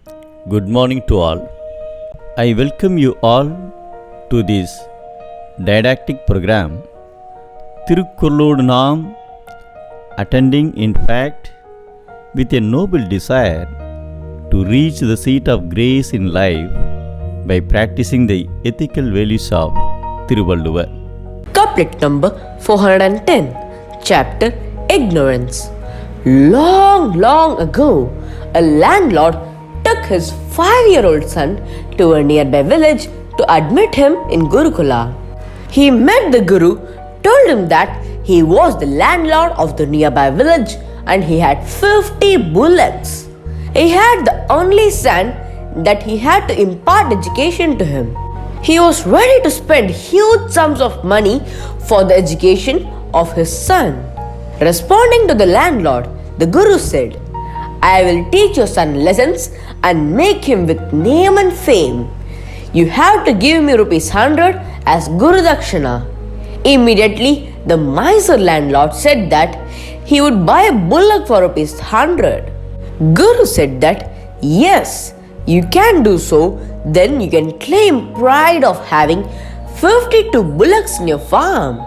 Good morning to all. I welcome you all to this didactic program, Thirukkuralodu Naam, attending in fact with a noble desire to reach the seat of grace in life by practicing the ethical values of Thiruvallur. Couplet number 410, chapter Ignorance. Long ago, a landlord took his 5-year-old son to a nearby village to admit him in Gurukula. He met the Guru, told him that he was the landlord of the nearby village and he had 50 bullocks. He had the only son that he had to impart education to him. He was ready to spend huge sums of money for the education of his son. Responding to the landlord, the Guru said, I will teach your son lessons and make him with name and fame. You have to give me ₹100 as Guru Dakshina. Immediately, the miser landlord said that he would buy a bullock for ₹100. Guru said that, yes, you can do so, then you can claim pride of having 52 bullocks in your farm.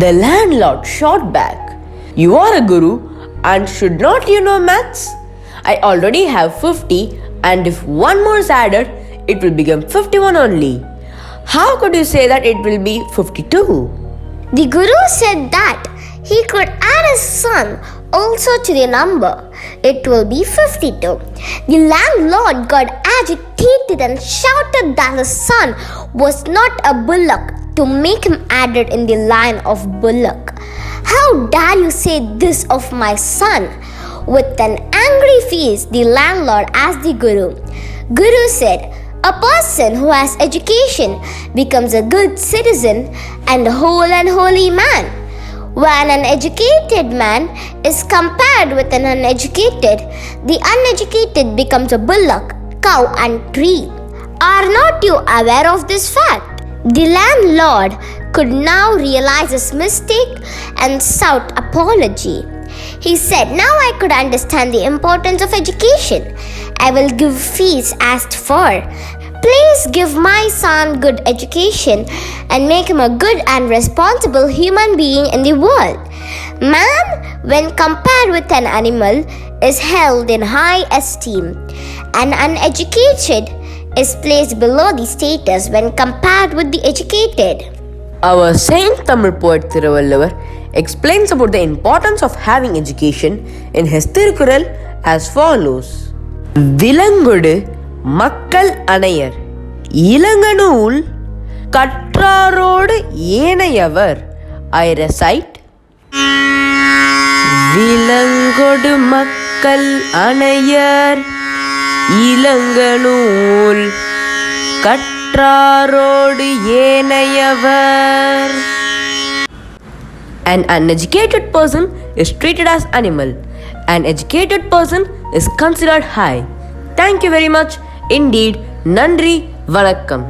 The landlord shot back, you are a guru and should not you know maths? I already have 50 and if one more is added, it will become 51 only. How could you say that it will be 52? The Guru said that he could add his son also to the number. It will be 52. The landlord got agitated and shouted that his son was not a bullock to make him added in the line of bullock. How dare you say this of my son? With an angry face, the landlord asked the Guru. Guru said, a person who has education becomes a good citizen and a whole and holy man. When an educated man is compared with an uneducated, the uneducated becomes a bullock, cow and tree. Are not you aware of this fact? The landlord could now realize his mistake and sought apology. He said, now I could understand the importance of education. I will give fees asked for. Please give my son good education and make him a good and responsible human being in the world. Man, when compared with an animal, is held in high esteem. An uneducated is placed below the status when compared with the educated. Our Saint Tamil poet Thiruvallur explains about the importance of having education in his Thirukkural as follows. Vilangodu Makkal Anayar Ilanganul Kattrarodu Yenayavar. I recite. Vilangodu Makkal Anayar Ilanganul Kattrarodu Yenayavar. An uneducated person is treated as animal. An educated person is considered high. Thank you very much. Indeed, Nandri Vanakkam.